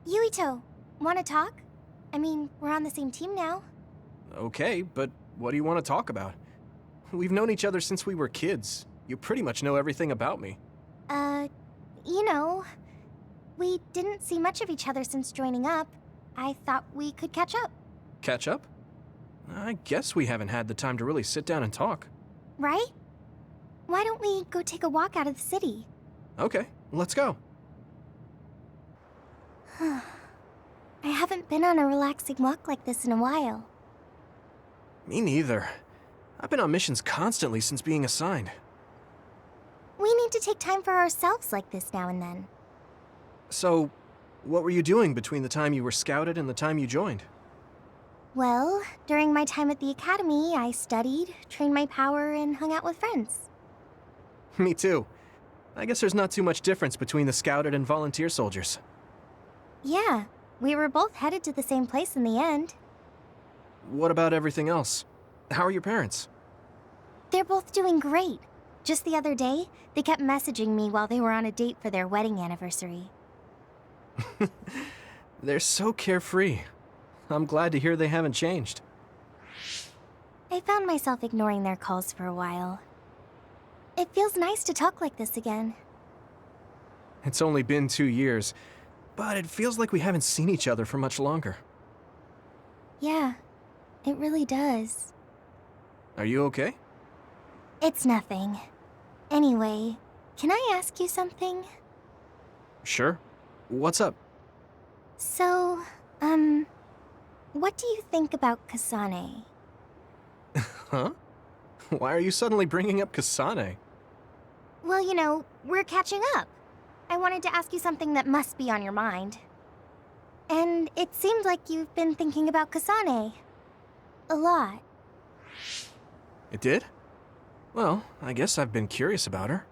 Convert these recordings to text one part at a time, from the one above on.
Yuito, wanna talk? I mean, we're on the same team now. Okay, but what do you want to talk about? We've known each other since we were kids. You pretty much know everything about me. You know, we didn't see much of each other since joining up. I thought we could catch up. Catch up? I guess we haven't had the time to really sit down and talk. Right? Why don't we go take a walk out of the city? Okay, let's go. I haven't been on a relaxing walk like this in a while. Me neither. I've been on missions constantly since being assigned. We need to take time for ourselves like this now and then. So, what were you doing between the time you were scouted and the time you joined? Well, during my time at the academy, I studied, trained my power, and hung out with friends. Me too. I guess there's not too much difference between the scouted and volunteer soldiers. Yeah, we were both headed to the same place in the end. What about everything else? How are your parents? They're both doing great. Just the other day, they kept messaging me while they were on a date for their wedding anniversary. They're so carefree. I'm glad to hear they haven't changed. I found myself ignoring their calls for a while. It feels nice to talk like this again. It's only been 2 years, but it feels like we haven't seen each other for much longer. Yeah, it really does. Are you okay? It's nothing. Anyway, can I ask you something? Sure. What's up? So, what do you think about Kasane? Huh? Why are you suddenly bringing up Kasane? Well, you know, we're catching up. I wanted to ask you something that must be on your mind. And it seemed like you've been thinking about Kasane. A lot. It did? Well, I guess I've been curious about her.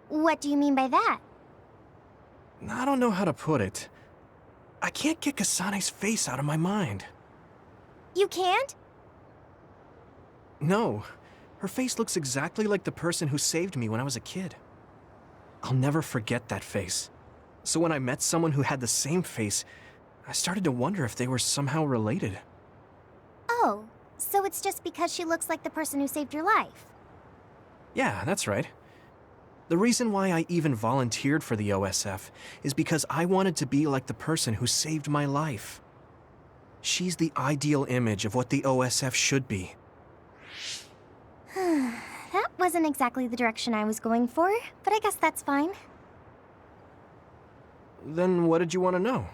What do you mean by that? I don't know how to put it. I can't get Kasane's face out of my mind. You can't? No. Her face looks exactly like the person who saved me when I was a kid. I'll never forget that face. So when I met someone who had the same face, I started to wonder if they were somehow related. Oh, so it's just because she looks like the person who saved your life? Yeah, that's right. The reason why I even volunteered for the OSF is because I wanted to be like the person who saved my life. She's the ideal image of what the OSF should be. That wasn't exactly the direction I was going for, but I guess that's fine. Then what did you want to know?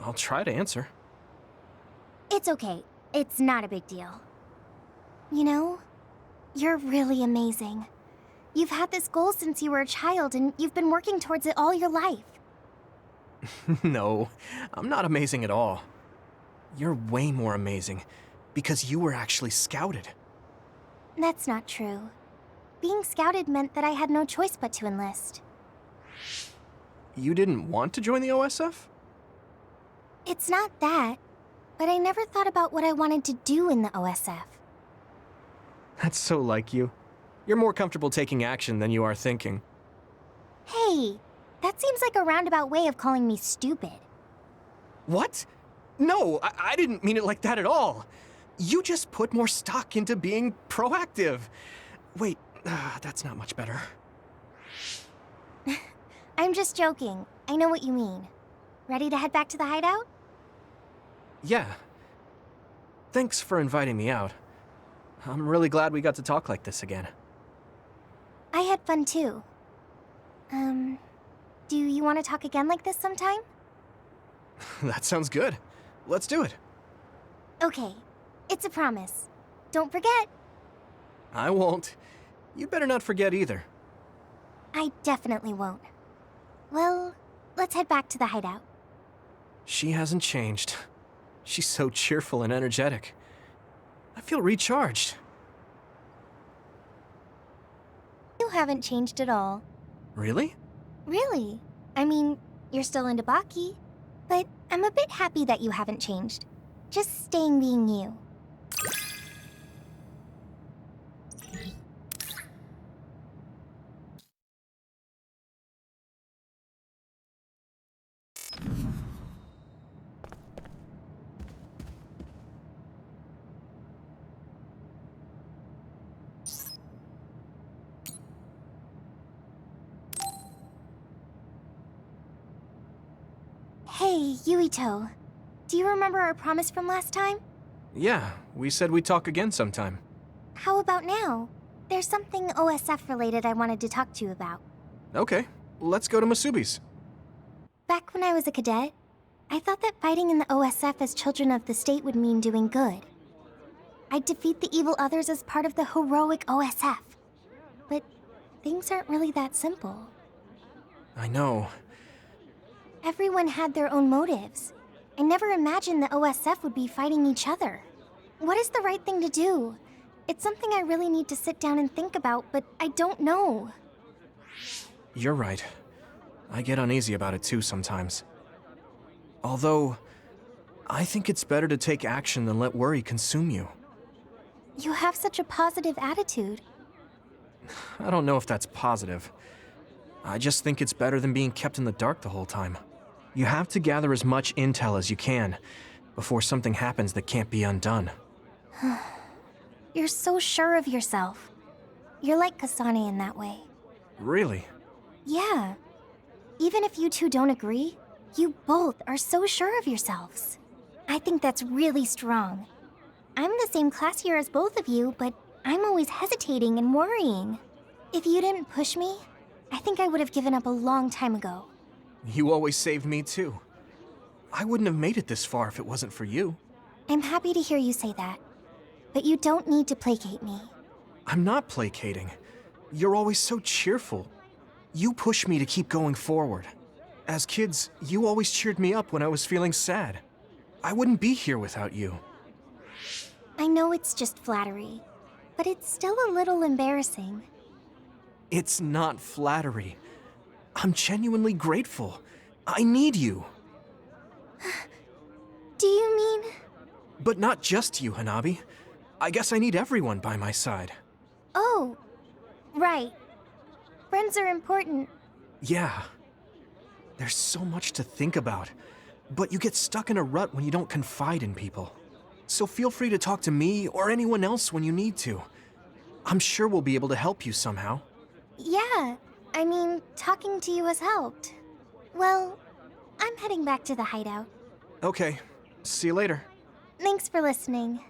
I'll try to answer. It's okay. It's not a big deal. You know, you're really amazing. You've had this goal since you were a child, and you've been working towards it all your life. No, I'm not amazing at all. You're way more amazing, because you were actually scouted. That's not true. Being scouted meant that I had no choice but to enlist. You didn't want to join the OSF? It's not that, but I never thought about what I wanted to do in the OSF. That's so like you. You're more comfortable taking action than you are thinking. Hey, that seems like a roundabout way of calling me stupid. What? No, I didn't mean it like that at all. You just put more stock into being proactive. Wait, that's not much better. I'm just joking. I know what you mean. Ready to head back to the hideout? Yeah. Thanks for inviting me out. I'm really glad we got to talk like this again. I had fun too. Do you want to talk again like this sometime? That sounds good. Let's do it. Okay, it's a promise. Don't forget. I won't. You better not forget either. I definitely won't. Well, let's head back to the hideout. She hasn't changed. She's so cheerful and energetic. I feel recharged. You haven't changed at all. Really? Really? I mean, you're still into Baki, but I'm a bit happy that you haven't changed. Just staying being you. Hey, Yuito. Do you remember our promise from last time? Yeah, we said we'd talk again sometime. How about now? There's something OSF related I wanted to talk to you about. Okay, let's go to Masubi's. Back when I was a cadet, I thought that fighting in the OSF as children of the state would mean doing good. I'd defeat the evil others as part of the heroic OSF. But things aren't really that simple. I know. Everyone had their own motives. I never imagined the OSF would be fighting each other. What is the right thing to do? It's something I really need to sit down and think about, but I don't know. You're right. I get uneasy about it too sometimes. Although, I think it's better to take action than let worry consume you. You have such a positive attitude. I don't know if that's positive. I just think it's better than being kept in the dark the whole time. You have to gather as much intel as you can before something happens that can't be undone. You're so sure of yourself. You're like Kasane in that way. Really? Yeah. Even if you two don't agree, you both are so sure of yourselves. I think that's really strong. I'm the same class year as both of you, but I'm always hesitating and worrying. If you didn't push me, I think I would have given up a long time ago. You always saved me too. I wouldn't have made it this far if it wasn't for you. I'm happy to hear you say that. But you don't need to placate me. I'm not placating. You're always so cheerful. You push me to keep going forward. As kids, you always cheered me up when I was feeling sad. I wouldn't be here without you. I know it's just flattery, but it's still a little embarrassing. It's not flattery. I'm genuinely grateful. I need you. Do you mean... But not just you, Hanabi. I guess I need everyone by my side. Oh, right. Friends are important. Yeah. There's so much to think about, but you get stuck in a rut when you don't confide in people. So feel free to talk to me or anyone else when you need to. I'm sure we'll be able to help you somehow. Yeah, I mean, talking to you has helped. Well, I'm heading back to the hideout. Okay, see you later. Thanks for listening.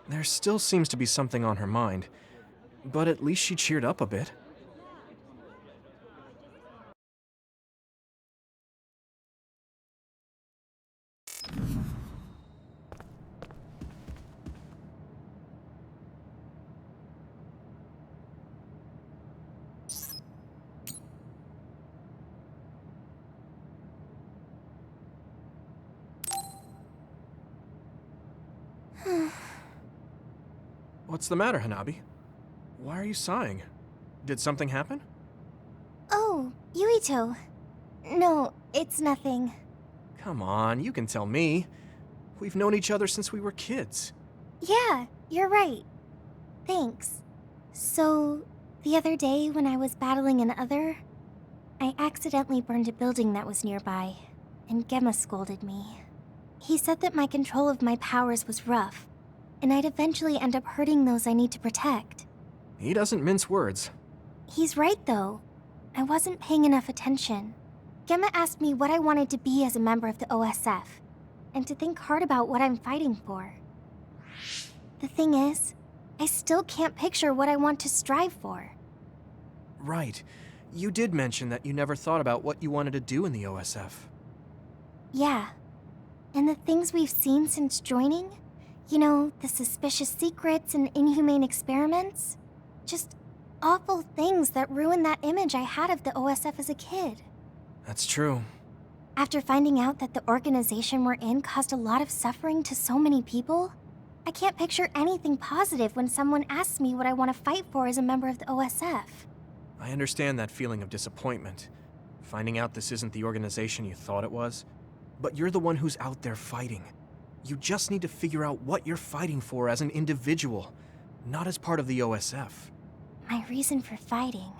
There still seems to be something on her mind, but at least she cheered up a bit. What's the matter, Hanabi? Why are you sighing? Did something happen? Oh, Yuito. No, it's nothing. Come on, you can tell me. We've known each other since we were kids. Yeah, you're right. Thanks. So, the other day when I was battling an other, I accidentally burned a building that was nearby, and Gemma scolded me. He said that my control of my powers was rough, and I'd eventually end up hurting those I need to protect. He doesn't mince words. He's right, though. I wasn't paying enough attention. Gemma asked me what I wanted to be as a member of the OSF, and to think hard about what I'm fighting for. The thing is, I still can't picture what I want to strive for. Right. You did mention that you never thought about what you wanted to do in the OSF. Yeah. And the things we've seen since joining? You know, the suspicious secrets and inhumane experiments? Just awful things that ruined that image I had of the OSF as a kid. That's true. After finding out that the organization we're in caused a lot of suffering to so many people, I can't picture anything positive when someone asks me what I want to fight for as a member of the OSF. I understand that feeling of disappointment. Finding out this isn't the organization you thought it was. But you're the one who's out there fighting. You just need to figure out what you're fighting for as an individual, not as part of the OSF. My reason for fighting...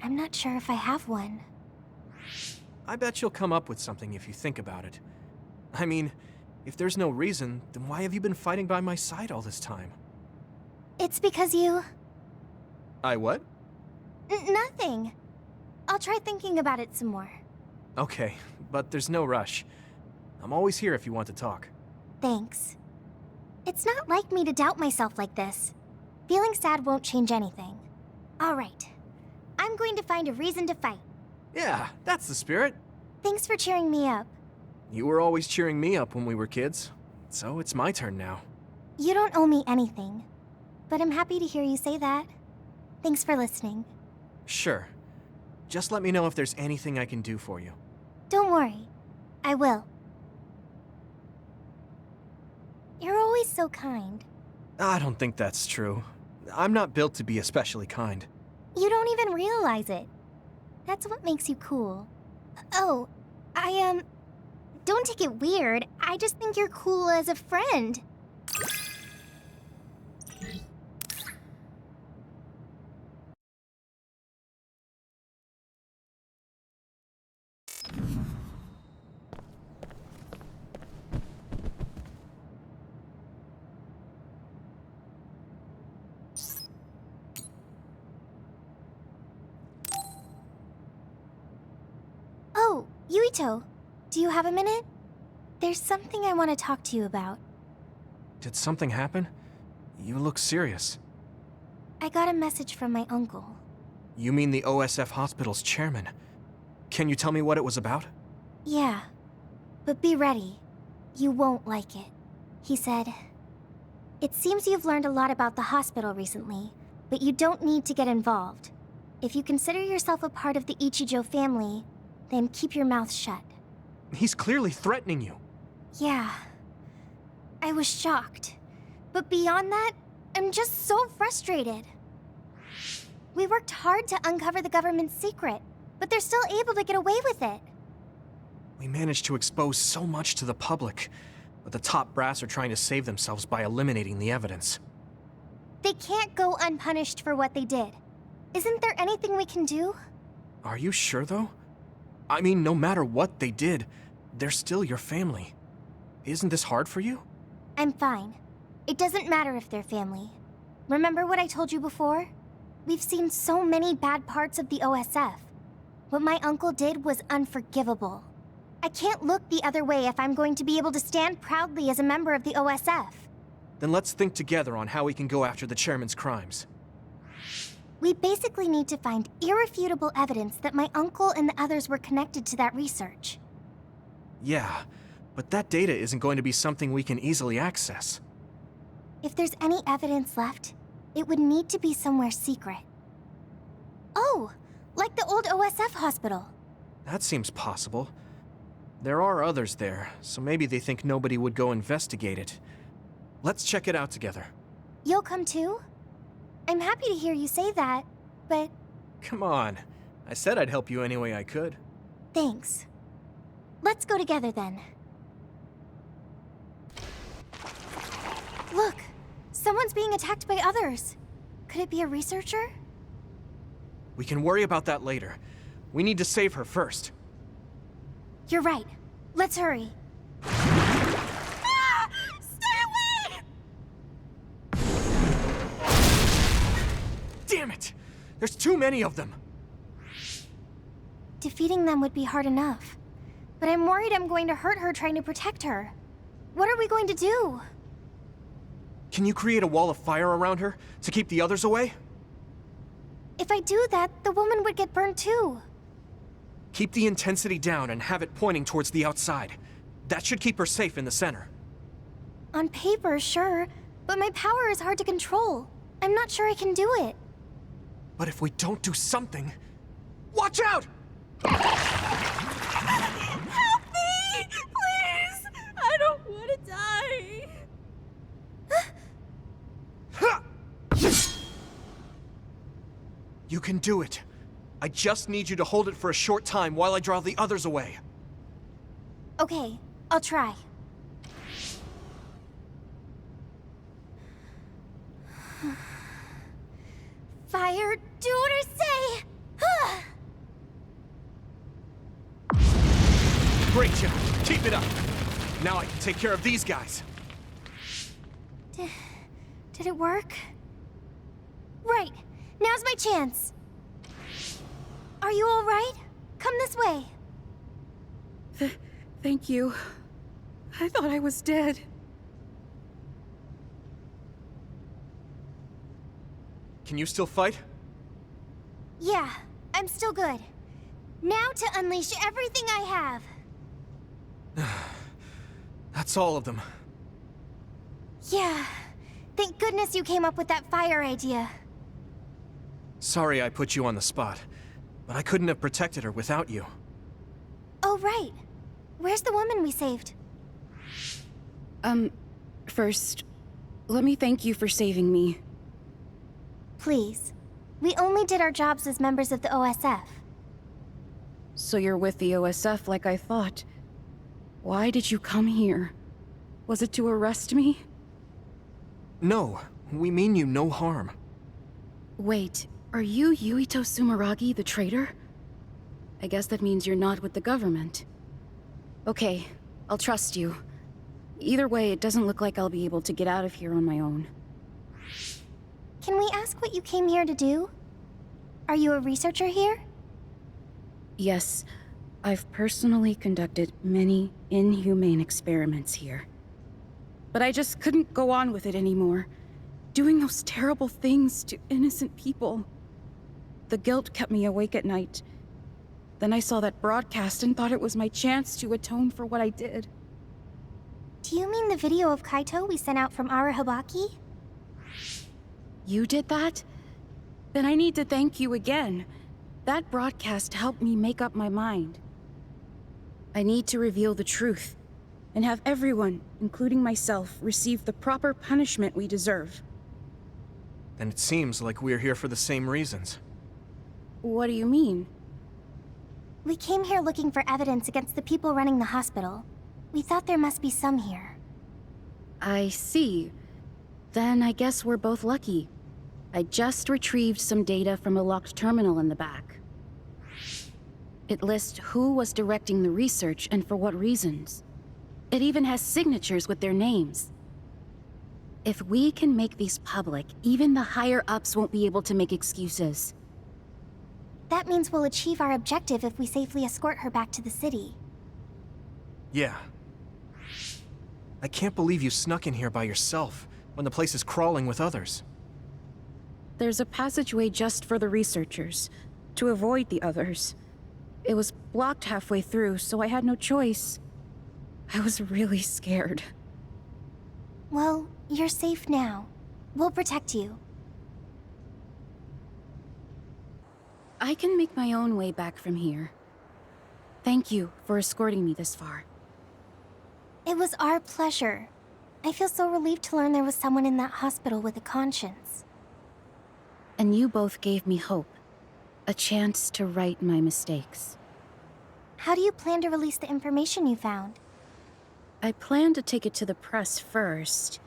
I'm not sure if I have one. I bet you'll come up with something if you think about it. I mean, if there's no reason, then why have you been fighting by my side all this time? It's because you... I what? Nothing. I'll try thinking about it some more. Okay, but there's no rush. I'm always here if you want to talk. Thanks. It's not like me to doubt myself like this. Feeling sad won't change anything. Alright. I'm going to find a reason to fight. Yeah, that's the spirit. Thanks for cheering me up. You were always cheering me up when we were kids, so it's my turn now. You don't owe me anything, but I'm happy to hear you say that. Thanks for listening. Sure. Just let me know if there's anything I can do for you. Don't worry. I will. You're always so kind. I don't think that's true. I'm not built to be especially kind. You don't even realize it. That's what makes you cool. Oh, don't take it weird. I just think you're cool as a friend. Oh, Yuito, do you have a minute? There's something I want to talk to you about. Did something happen? You look serious. I got a message from my uncle. You mean the OSF hospital's chairman? Can you tell me what it was about? Yeah, but be ready. You won't like it. He said, "It seems you've learned a lot about the hospital recently, but you don't need to get involved. If you consider yourself a part of the Ichijo family, then keep your mouth shut." He's clearly threatening you. Yeah. I was shocked. But beyond that, I'm just so frustrated. We worked hard to uncover the government's secret, but they're still able to get away with it. We managed to expose so much to the public, but the top brass are trying to save themselves by eliminating the evidence. They can't go unpunished for what they did. Isn't there anything we can do? Are you sure, though? I mean, no matter what they did, they're still your family. Isn't this hard for you? I'm fine. It doesn't matter if they're family. Remember what I told you before? We've seen so many bad parts of the OSF. What my uncle did was unforgivable. I can't look the other way if I'm going to be able to stand proudly as a member of the OSF. Then let's think together on how we can go after the chairman's crimes. We basically need to find irrefutable evidence that my uncle and the others were connected to that research. Yeah, but that data isn't going to be something we can easily access. If there's any evidence left, it would need to be somewhere secret. Oh, like the old OSF hospital. That seems possible. There are others there, so maybe they think nobody would go investigate it. Let's check it out together. You'll come too? I'm happy to hear you say that, but... Come on. I said I'd help you any way I could. Thanks. Let's go together then. Look! Someone's being attacked by others. Could it be a researcher? We can worry about that later. We need to save her first. You're right. Let's hurry. Ah! Stay away! Damn it! There's too many of them! Defeating them would be hard enough. But I'm worried I'm going to hurt her trying to protect her. What are we going to do? Can you create a wall of fire around her to keep the others away? If I do that, the woman would get burned too. Keep the intensity down and have it pointing towards the outside. That should keep her safe in the center. On paper, sure, but my power is hard to control. I'm not sure I can do it. But if we don't do something... Watch out! Help me! Please! I don't want to die! You can do it. I just need you to hold it for a short time while I draw the others away. Okay, I'll try. Fire, do what I say! Great job. Keep it up. Now I can take care of these guys. Did it work? Right, now's my chance. Are you all right? Come this way. Thank you. I thought I was dead. Can you still fight? Yeah, I'm still good. Now to unleash everything I have. That's all of them. Yeah. Thank goodness you came up with that fire idea. Sorry I put you on the spot, but I couldn't have protected her without you. Oh, right. Where's the woman we saved? First, let me thank you for saving me. Please. We only did our jobs as members of the OSF. So you're with the OSF like I thought. Why did you come here? Was it to arrest me? No, we mean you no harm. Wait, are you Yuito Sumeragi, the traitor? I guess that means you're not with the government. Okay, I'll trust you. Either way, it doesn't look like I'll be able to get out of here on my own. Can we ask what you came here to do? Are you a researcher here? Yes, I've personally conducted many inhumane experiments here. But I just couldn't go on with it anymore. Doing those terrible things to innocent people. The guilt kept me awake at night. Then I saw that broadcast and thought it was my chance to atone for what I did. Do you mean the video of Kaito we sent out from Arahabaki? You did that? Then I need to thank you again. That broadcast helped me make up my mind. I need to reveal the truth, and have everyone, including myself, receive the proper punishment we deserve. Then it seems like we're here for the same reasons. What do you mean? We came here looking for evidence against the people running the hospital. We thought there must be some here. I see. Then I guess we're both lucky. I just retrieved some data from a locked terminal in the back. It lists who was directing the research and for what reasons. It even has signatures with their names. If we can make these public, even the higher-ups won't be able to make excuses. That means we'll achieve our objective if we safely escort her back to the city. Yeah. I can't believe you snuck in here by yourself, when the place is crawling with others. There's a passageway just for the researchers, to avoid the others. It was blocked halfway through, so I had no choice. I was really scared. Well, you're safe now. We'll protect you. I can make my own way back from here. Thank you for escorting me this far. It was our pleasure. I feel so relieved to learn there was someone in that hospital with a conscience. And you both gave me hope. A chance to right my mistakes. How do you plan to release the information you found? I plan to take it to the press first,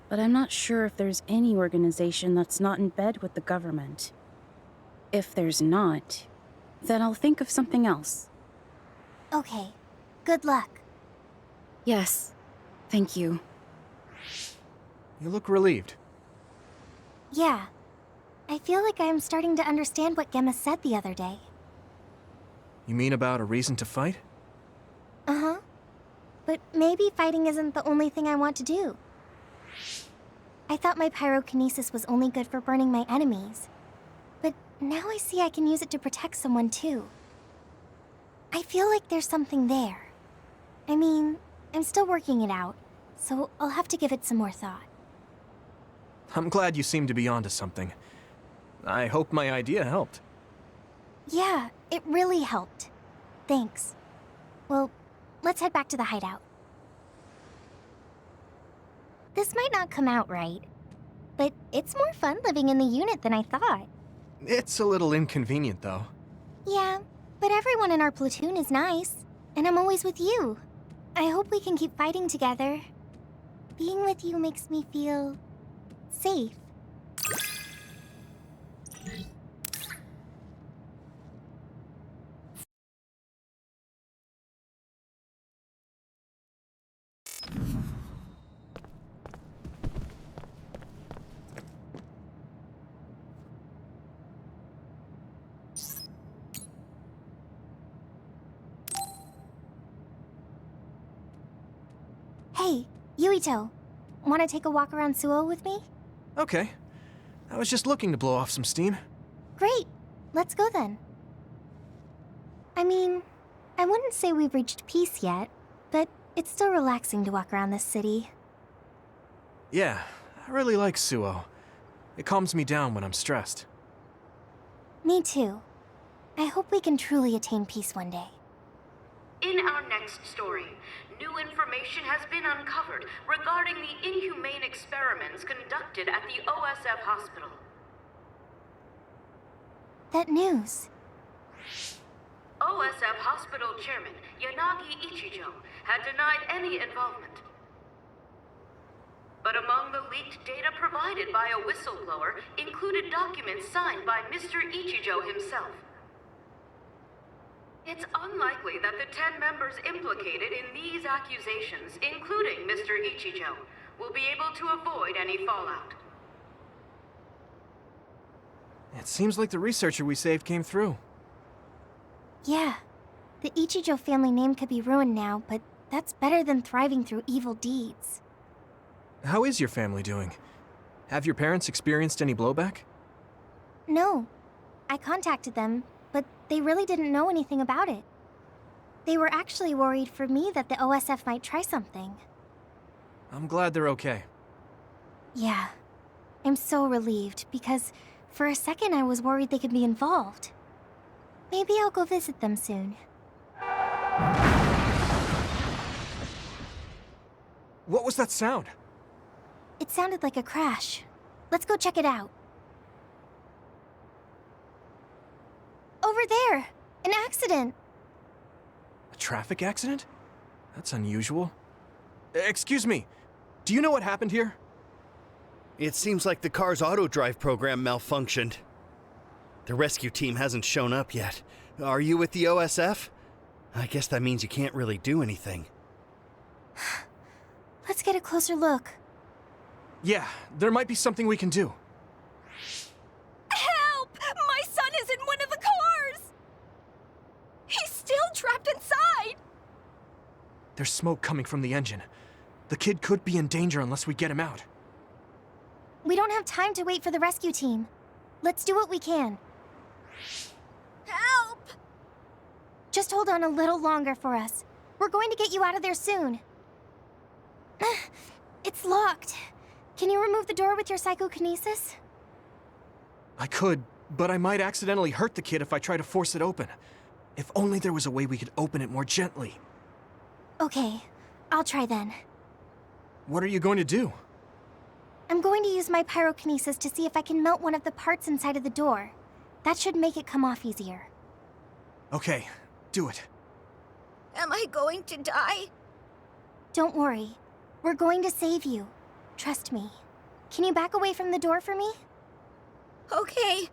but I'm not sure if there's any organization that's not in bed with the government. If there's not, then I'll think of something else. Okay. Good luck. Yes, thank you. You look relieved. Yeah. I feel like I am starting to understand what Gemma said the other day. You mean about a reason to fight? Uh-huh. But maybe fighting isn't the only thing I want to do. I thought my pyrokinesis was only good for burning my enemies. But now I see I can use it to protect someone too. I feel like there's something there. I mean, I'm still working it out, so I'll have to give it some more thought. I'm glad you seem to be onto something. I hope my idea helped. Yeah, it really helped. Thanks. Well, let's head back to the hideout. This might not come out right, but it's more fun living in the unit than I thought. It's a little inconvenient, though. Yeah, but everyone in our platoon is nice, and I'm always with you. I hope we can keep fighting together. Being with you makes me feel safe. Hey, Yuito. Want to take a walk around Suo with me? Okay. I was just looking to blow off some steam. Great. Let's go then. I mean, I wouldn't say we've reached peace yet, but it's still relaxing to walk around this city. Yeah, I really like Suo. It calms me down when I'm stressed. Me too. I hope we can truly attain peace one day. In our next story, new information has been uncovered regarding the inhumane experiments conducted at the OSF hospital. That news. OSF hospital chairman Yanagi Ichijo had denied any involvement. But among the leaked data provided by a whistleblower included documents signed by Mr. Ichijo himself. It's unlikely that the 10 members implicated in these accusations, including Mr. Ichijo, will be able to avoid any fallout. It seems like the researcher we saved came through. Yeah. The Ichijo family name could be ruined now, but that's better than thriving through evil deeds. How is your family doing? Have your parents experienced any blowback? No. I contacted them, but they really didn't know anything about it. They were actually worried for me that the OSF might try something. I'm glad they're okay. Yeah. I'm so relieved, because for a second I was worried they could be involved. Maybe I'll go visit them soon. What was that sound? It sounded like a crash. Let's go check it out. Over there! An accident! A traffic accident? That's unusual. Excuse me, do you know what happened here? It seems like the car's auto-drive program malfunctioned. The rescue team hasn't shown up yet. Are you with the OSF? I guess that means you can't really do anything. Let's get a closer look. Yeah, there might be something we can do. Help! My son is in one of the cars! He's still trapped inside! There's smoke coming from the engine. The kid could be in danger unless we get him out. We don't have time to wait for the rescue team. Let's do what we can. Help! Just hold on a little longer for us. We're going to get you out of there soon. It's locked. Can you remove the door with your psychokinesis? I could, but I might accidentally hurt the kid if I try to force it open. If only there was a way we could open it more gently. Okay, I'll try then. What are you going to do? I'm going to use my pyrokinesis to see if I can melt one of the parts inside of the door. That should make it come off easier. Okay, do it. Am I going to die? Don't worry. We're going to save you. Trust me. Can you back away from the door for me? Okay.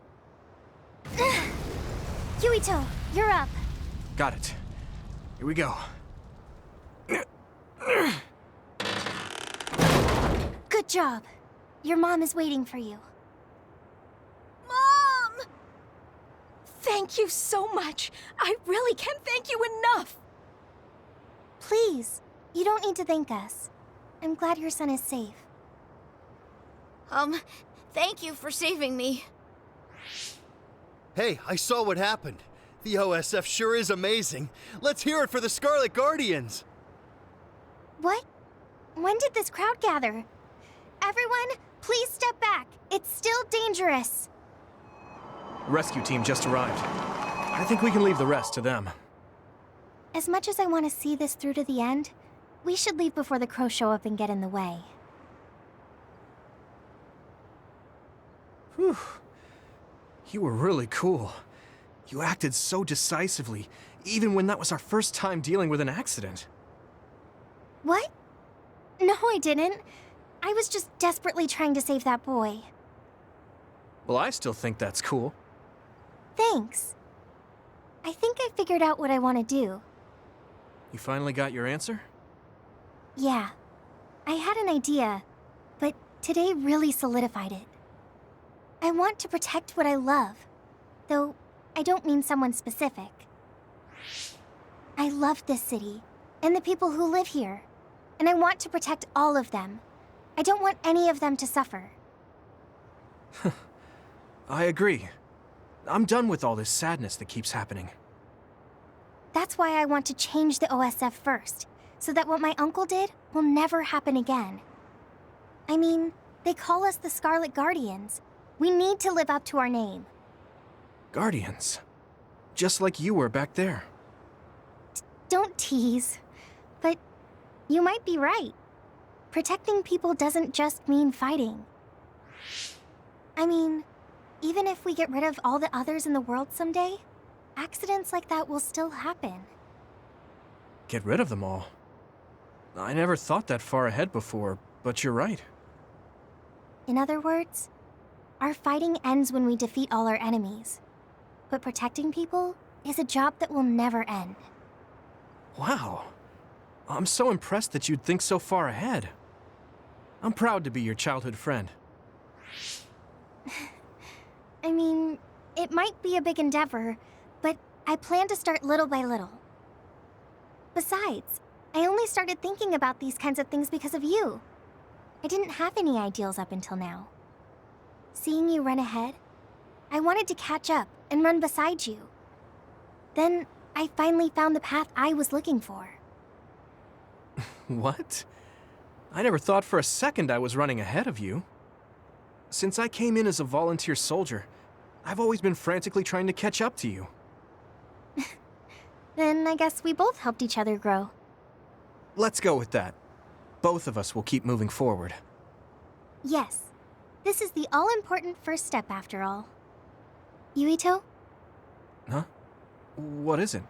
Yuito, you're up. Got it. Here we go. Good job. Your mom is waiting for you. Mom! Thank you so much. I really can't thank you enough. Please, you don't need to thank us. I'm glad your son is safe. Thank you for saving me. Hey, I saw what happened. The OSF sure is amazing. Let's hear it for the Scarlet Guardians. What? When did this crowd gather? Everyone, please step back. It's still dangerous. Rescue team just arrived. I think we can leave the rest to them. As much as I want to see this through to the end, we should leave before the crows show up and get in the way. Whew. You were really cool. You acted so decisively, even when that was our first time dealing with an accident. What? No, I didn't. I was just desperately trying to save that boy. Well, I still think that's cool. Thanks. I think I figured out what I want to do. You finally got your answer? Yeah. I had an idea, but today really solidified it. I want to protect what I love, though I don't mean someone specific. I love this city, and the people who live here, And I want to protect all of them. I don't want any of them to suffer. I agree. I'm done with all this sadness that keeps happening. That's why I want to change the OSF first, so that what my uncle did will never happen again. I mean, they call us the Scarlet Guardians. We need to live up to our name. Guardians. Just like you were back there. Don't tease. But you might be right. Protecting people doesn't just mean fighting. I mean, even if we get rid of all the others in the world someday, accidents like that will still happen. Get rid of them all. I never thought that far ahead before, but you're right. In other words, our fighting ends when we defeat all our enemies. But protecting people is a job that will never end. Wow. I'm so impressed that you'd think so far ahead. I'm proud to be your childhood friend. I mean, it might be a big endeavor, but I plan to start little by little. Besides, I only started thinking about these kinds of things because of you. I didn't have any ideals up until now. Seeing you run ahead, I wanted to catch up and run beside you. Then, I finally found the path I was looking for. What? I never thought for a second I was running ahead of you. Since I came in as a volunteer soldier, I've always been frantically trying to catch up to you. Then I guess we both helped each other grow. Let's go with that. Both of us will keep moving forward. Yes. This is the all-important first step after all. Yuito, Huh? What is it?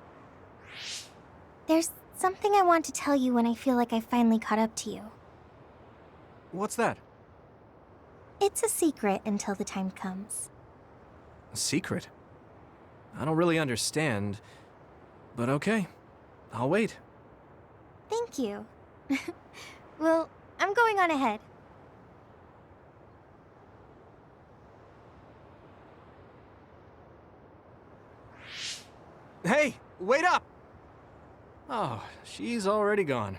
there's something I want to tell you when I feel like I finally caught up to you. What's that? It's a secret until the time comes. A secret? I don't really understand, but okay. I'll wait. Thank you. Well, I'm going on ahead. Hey, wait up! Oh, she's already gone.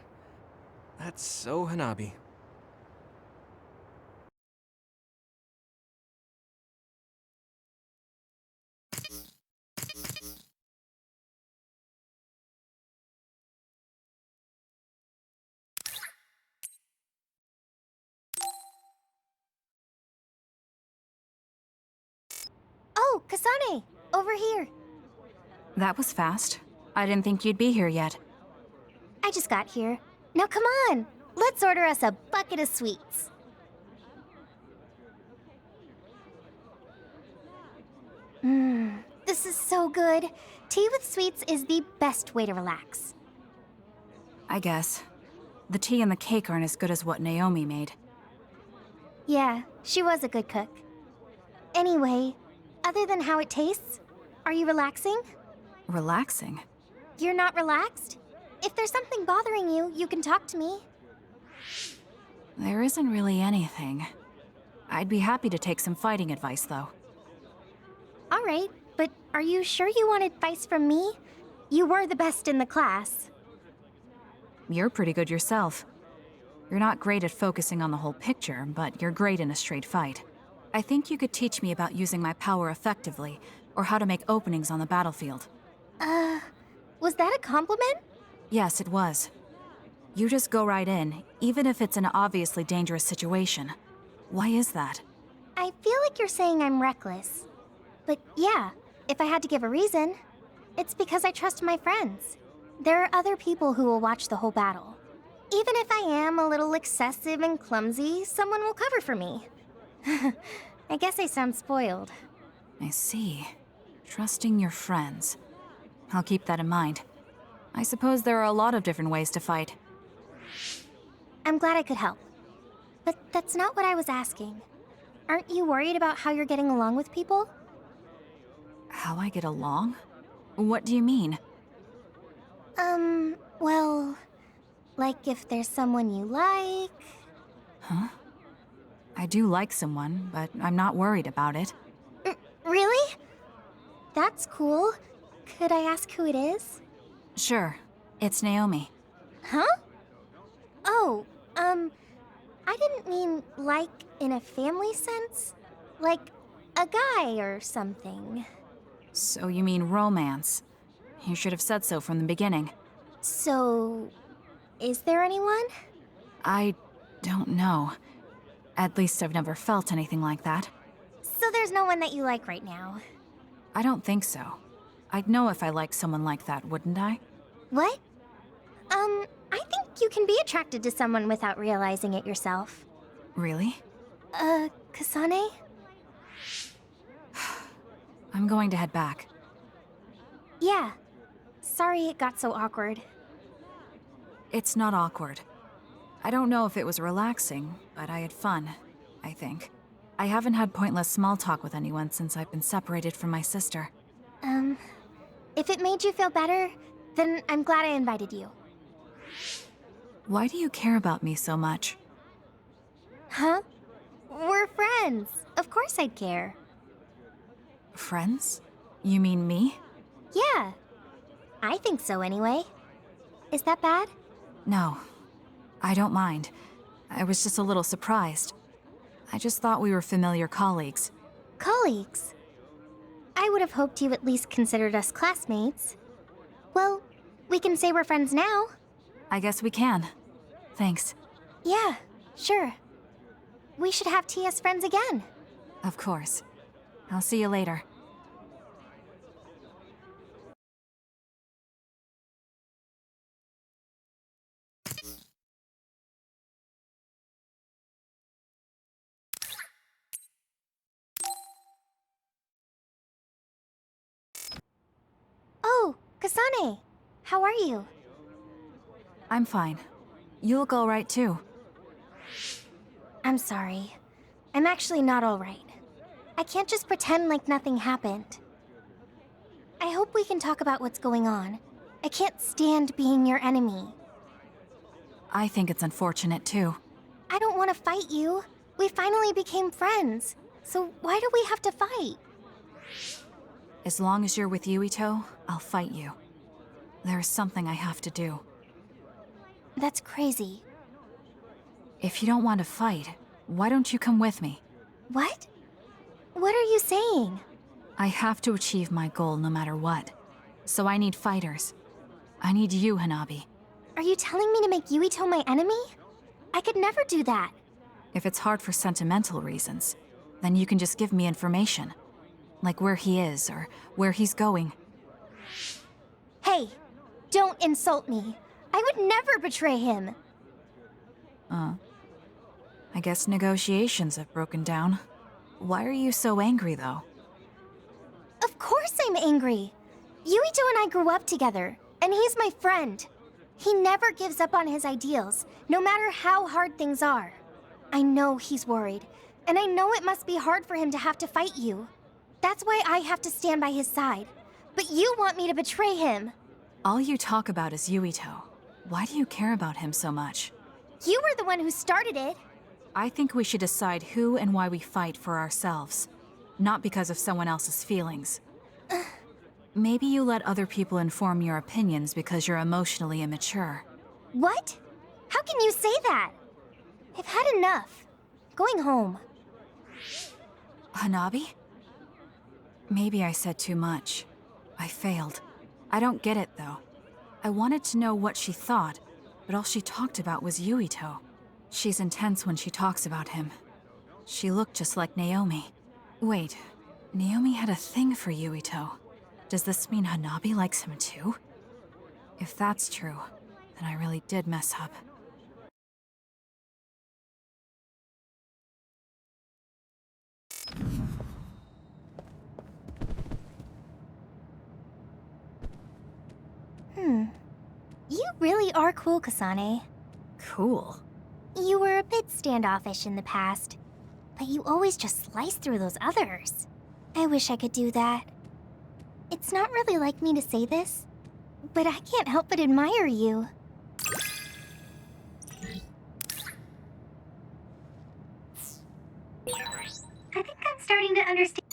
That's so Hanabi. Oh, Kasane! Over here. That was fast. I didn't think you'd be here yet. I just got here. Now come on! Let's order us a bucket of sweets. This is so good. Tea with sweets is the best way to relax. I guess. The tea and the cake aren't as good as what Naomi made. Yeah, she was a good cook. Anyway, other than how it tastes, are you relaxing? Relaxing? You're not relaxed? If there's something bothering you, you can talk to me. There isn't really anything. I'd be happy to take some fighting advice, though. All right, but are you sure you want advice from me? You were the best in the class. You're pretty good yourself. You're not great at focusing on the whole picture, but you're great in a straight fight. I think you could teach me about using my power effectively, or how to make openings on the battlefield. Was that a compliment? Yes, it was. You just go right in, even if it's an obviously dangerous situation. Why is that? I feel like you're saying I'm reckless. But yeah, if I had to give a reason, it's because I trust my friends. There are other people who will watch the whole battle. Even if I am a little excessive and clumsy, someone will cover for me. I guess I sound spoiled. I see. Trusting your friends. I'll keep that in mind. I suppose there are a lot of different ways to fight. I'm glad I could help. But that's not what I was asking. Aren't you worried about how you're getting along with people? How I get along? What do you mean? Well, like if there's someone you like... Huh? I do like someone, but I'm not worried about it. Really? That's cool. Could I ask who it is? Sure. It's Naomi. Huh? Oh, Oh, I didn't mean like in a family sense. Like a guy or something. So you mean romance. You should have said so from the beginning. So, is there anyone? I don't know. At least I've never felt anything like that. So there's no one that you like right now. I don't think so. I'd know if I liked someone like that, wouldn't I? What? I think you can be attracted to someone without realizing it yourself. Really? Kasane? I'm going to head back. Yeah. Sorry it got so awkward. It's not awkward. I don't know if it was relaxing, but I had fun, I think. I haven't had pointless small talk with anyone since I've been separated from my sister. If it made you feel better, then I'm glad I invited you. Why do you care about me so much? Huh? We're friends. Of course I'd care. Friends? You mean me? Yeah. I think so anyway. Is that bad? No. I don't mind. I was just a little surprised. I just thought we were familiar colleagues. Colleagues? I would have hoped you at least considered us classmates. Well, we can say we're friends now. I guess we can. Thanks. Yeah, sure. We should have tea as friends again. Of course. I'll see you later. Oh, Kasane. How are you? I'm fine. You look all right too. I'm sorry. I'm actually not all right. I can't just pretend like nothing happened. I hope we can talk about what's going on. I can't stand being your enemy. I think it's unfortunate too. I don't want to fight you. We finally became friends. So why do we have to fight? As long as you're with Yuito, I'll fight you. There's something I have to do. That's crazy. If you don't want to fight, why don't you come with me? What? What are you saying? I have to achieve my goal no matter what. So I need fighters. I need you, Hanabi. Are you telling me to make Yuito my enemy? I could never do that. If it's hard for sentimental reasons, then you can just give me information. Like where he is, or where he's going. Hey, don't insult me. I would never betray him. I guess negotiations have broken down. Why are you so angry, though? Of course I'm angry. Yuito and I grew up together, and he's my friend. He never gives up on his ideals, no matter how hard things are. I know he's worried, and I know it must be hard for him to have to fight you. That's why I have to stand by his side. But you want me to betray him. All you talk about is Yuito. Why do you care about him so much? You were the one who started it. I think we should decide who and why we fight for ourselves, not because of someone else's feelings. Maybe you let other people inform your opinions because you're emotionally immature. What? How can you say that? I've had enough. Going home. Hanabi? Maybe I said too much. I failed. I don't get it, though. I wanted to know what she thought, but all she talked about was Yuito. She's intense when she talks about him. She looked just like Naomi. Wait, Naomi had a thing for Yuito. Does this mean Hanabi likes him too? If that's true, then I really did mess up. You really are cool, Kasane. Cool. You were a bit standoffish in the past, but you always just slice through those others. I wish I could do that. It's not really like me to say this, but I can't help but admire you. I think I'm starting to understand.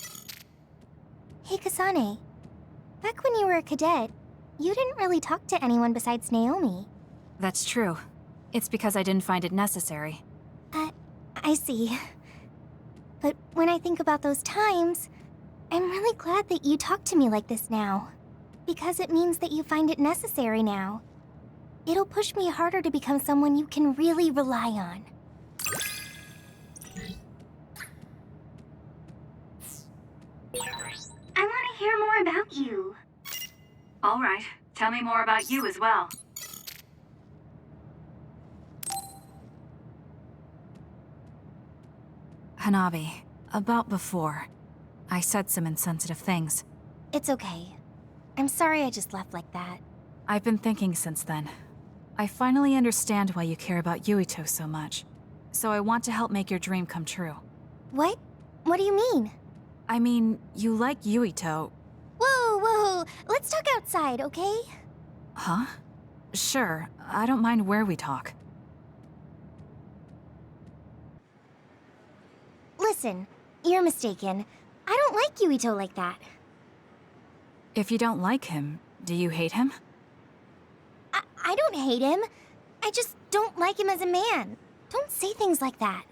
Hey, Kasane. Back when you were a cadet, you didn't really talk to anyone besides Naomi. That's true. It's because I didn't find it necessary. I see. But when I think about those times, I'm really glad that you talk to me like this now. Because it means that you find it necessary now. It'll push me harder to become someone you can really rely on. I want to hear more about you. All right, tell me more about you as well. Hanabi, about before. I said some insensitive things. It's okay. I'm sorry I just left like that. I've been thinking since then. I finally understand why you care about Yuito so much. So I want to help make your dream come true. What? What do you mean? I mean, you like Yuito. Whoa, let's talk outside, okay? Huh? Sure, I don't mind where we talk. Listen, you're mistaken. I don't like Yuito like that. If you don't like him, do you hate him? I don't hate him. I just don't like him as a man. Don't say things like that.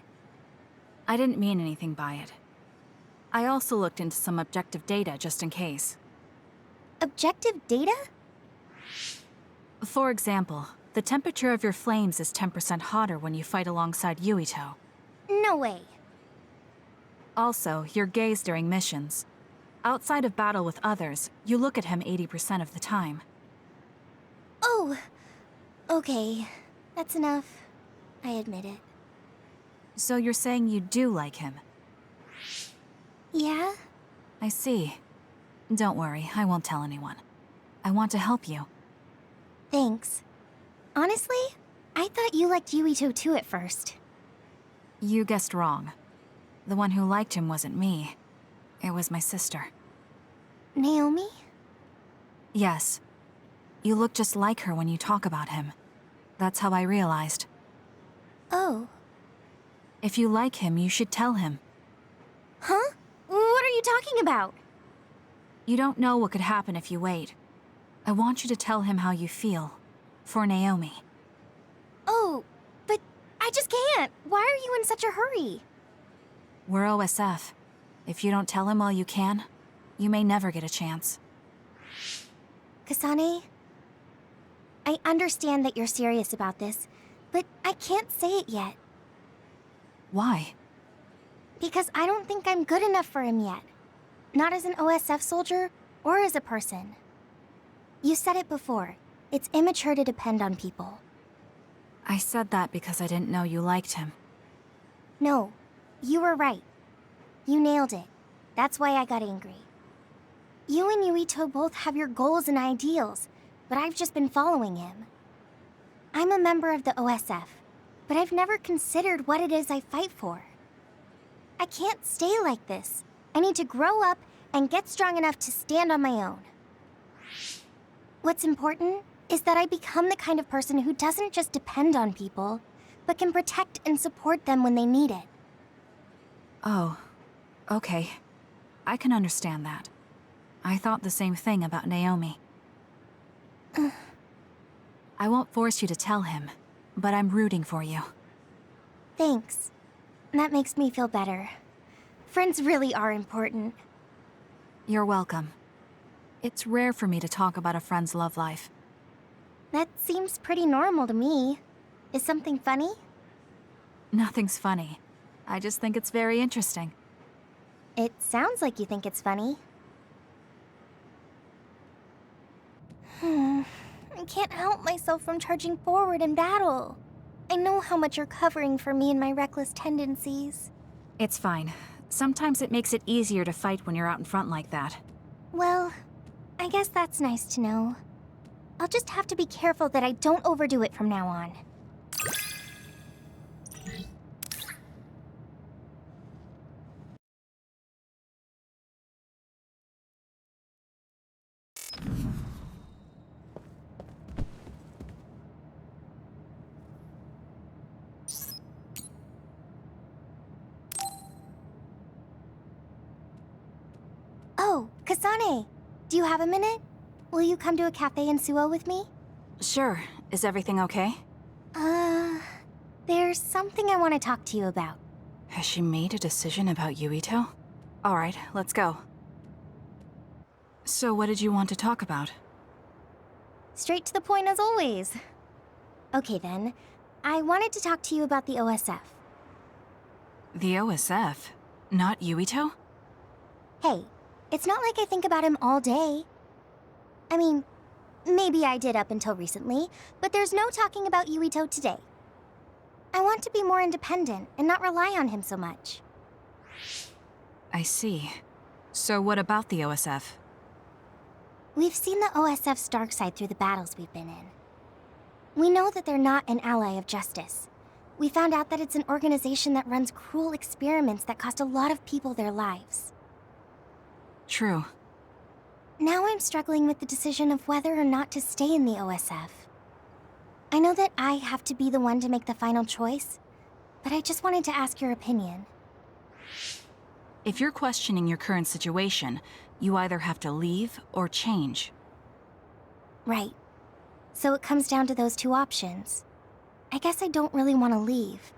I didn't mean anything by it. I also looked into some objective data just in case. Objective data? For example, the temperature of your flames is 10% hotter when you fight alongside Yuito. No way. Also, your gaze during missions. Outside of battle with others, you look at him 80% of the time. Oh, okay. That's enough. I admit it. So you're saying you do like him? Yeah? I see. Don't worry, I won't tell anyone. I want to help you. Thanks. Honestly, I thought you liked Yuito too at first. You guessed wrong. The one who liked him wasn't me. It was my sister. Naomi? Yes. You look just like her when you talk about him. That's how I realized. Oh. If you like him, you should tell him. Huh? What are you talking about? You don't know what could happen if you wait. I want you to tell him how you feel. For Naomi. Oh, but I just can't. Why are you in such a hurry? We're OSF. If you don't tell him while you can, you may never get a chance. Kasane, I understand that you're serious about this, but I can't say it yet. Why? Because I don't think I'm good enough for him yet. Not as an OSF soldier, or as a person. You said it before. It's immature to depend on people. I said that because I didn't know you liked him. No, you were right. You nailed it. That's why I got angry. You and Yuito both have your goals and ideals, but I've just been following him. I'm a member of the OSF, but I've never considered what it is I fight for. I can't stay like this. I need to grow up and get strong enough to stand on my own. What's important is that I become the kind of person who doesn't just depend on people, but can protect and support them when they need it. Oh, okay. I can understand that. I thought the same thing about Naomi. I won't force you to tell him, but I'm rooting for you. Thanks. That makes me feel better. Friends really are important. You're welcome. It's rare for me to talk about a friend's love life. That seems pretty normal to me. Is something funny? Nothing's funny. I just think it's very interesting. It sounds like you think it's funny. I can't help myself from charging forward in battle. I know how much you're covering for me and my reckless tendencies. It's fine. Sometimes it makes it easier to fight when you're out in front like that. Well, I guess that's nice to know. I'll just have to be careful that I don't overdo it from now on. Oh, Kasane, do you have a minute? Will you come to a cafe in Suo with me? Sure. Is everything okay? There's something I want to talk to you about. Has she made a decision about Yuito? Alright, let's go. So what did you want to talk about? Straight to the point as always. Okay then, I wanted to talk to you about the OSF. The OSF? Not Yuito? Hey, it's not like I think about him all day. I mean, maybe I did up until recently, but there's no talking about Yuito today. I want to be more independent and not rely on him so much. I see. So what about the OSF? We've seen the OSF's dark side through the battles we've been in. We know that they're not an ally of justice. We found out that it's an organization that runs cruel experiments that cost a lot of people their lives. True. Now I'm struggling with the decision of whether or not to stay in the OSF. I know that I have to be the one to make the final choice, but I just wanted to ask your opinion. If you're questioning your current situation, you either have to leave or change. Right. So it comes down to those two options. I guess I don't really want to leave.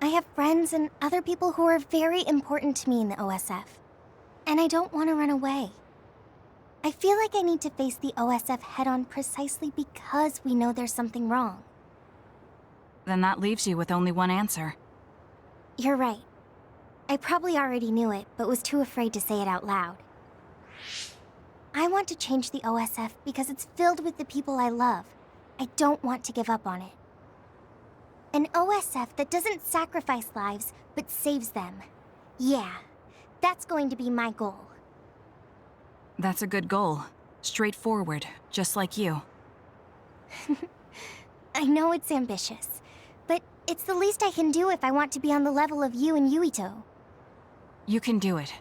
I have friends and other people who are very important to me in the OSF, and I don't want to run away. I feel like I need to face the OSF head-on precisely because we know there's something wrong. Then that leaves you with only one answer. You're right. I probably already knew it, but was too afraid to say it out loud. I want to change the OSF because it's filled with the people I love. I don't want to give up on it. An OSF that doesn't sacrifice lives, but saves them. Yeah, that's going to be my goal. That's a good goal. Straightforward, just like you. I know it's ambitious, but it's the least I can do if I want to be on the level of you and Yuito. You can do it.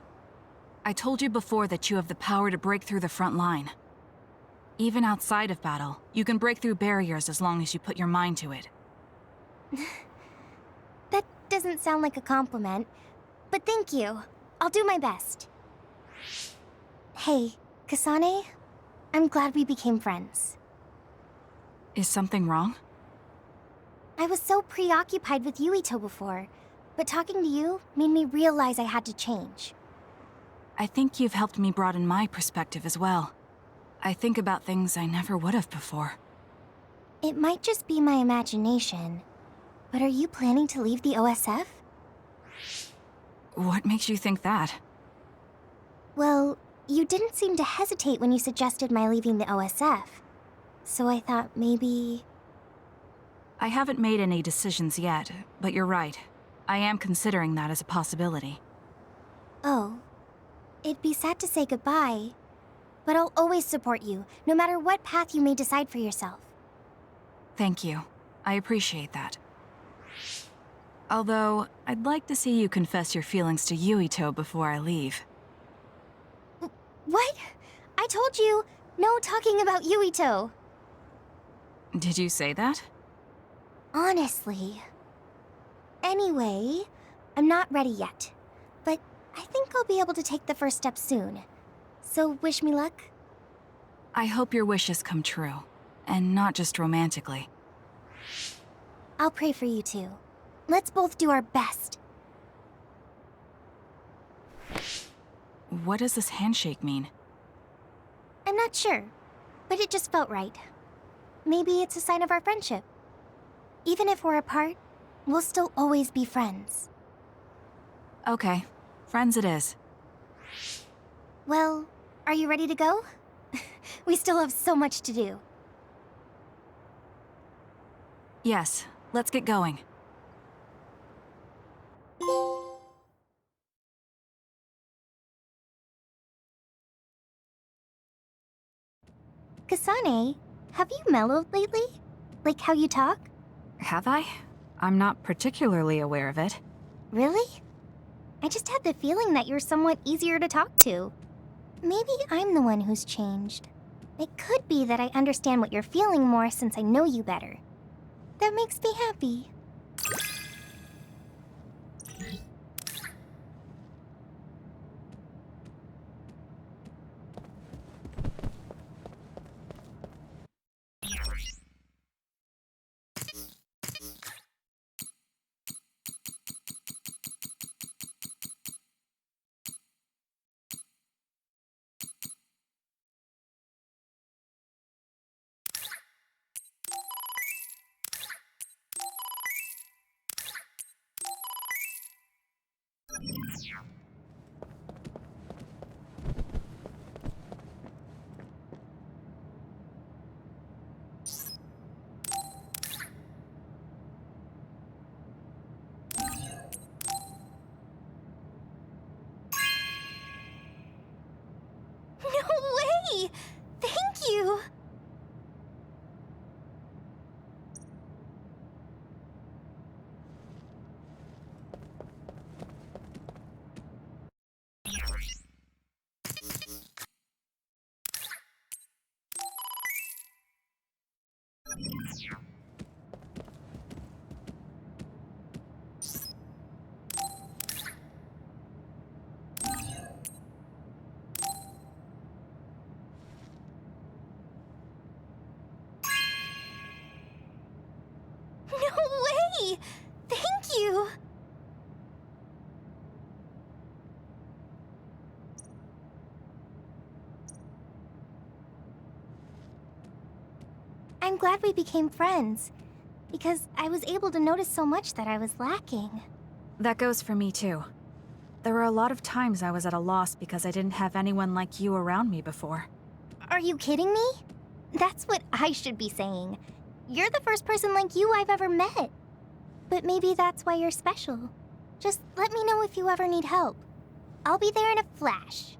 I told you before that you have the power to break through the front line. Even outside of battle, you can break through barriers as long as you put your mind to it. That doesn't sound like a compliment, but thank you. I'll do my best. Hey, Kasane, I'm glad we became friends. Is something wrong? I was so preoccupied with Yuito before, but talking to you made me realize I had to change. I think you've helped me broaden my perspective as well. I think about things I never would have before. It might just be my imagination, but are you planning to leave the OSF? What makes you think that? Well, you didn't seem to hesitate when you suggested my leaving the OSF, so I thought maybe... I haven't made any decisions yet, but you're right. I am considering that as a possibility. Oh. It'd be sad to say goodbye, but I'll always support you, no matter what path you may decide for yourself. Thank you. I appreciate that. Although, I'd like to see you confess your feelings to Yuito before I leave. What? I told you, no talking about Yuito. Did you say that? Honestly. Anyway, I'm not ready yet, but I think I'll be able to take the first step soon. So wish me luck? I hope your wishes come true, and not just romantically. I'll pray for you too. Let's both do our best. What does this handshake mean? I'm not sure, but it just felt right. Maybe it's a sign of our friendship. Even if we're apart, we'll still always be friends. Okay, friends it is. Well, are you ready to go? We still have so much to do. Yes, let's get going. Kasane, have you mellowed lately? Like how you talk? Have I? I'm not particularly aware of it. Really? I just had the feeling that you're somewhat easier to talk to. Maybe I'm the one who's changed. It could be that I understand what you're feeling more since I know you better. That makes me happy. way! Thank you! No way! Thank you! I'm glad we became friends, because I was able to notice so much that I was lacking. That goes for me too. There were a lot of times I was at a loss because I didn't have anyone like you around me before. Are you kidding me? That's what I should be saying. You're the first person like you I've ever met. But maybe that's why you're special. Just let me know if you ever need help. I'll be there in a flash.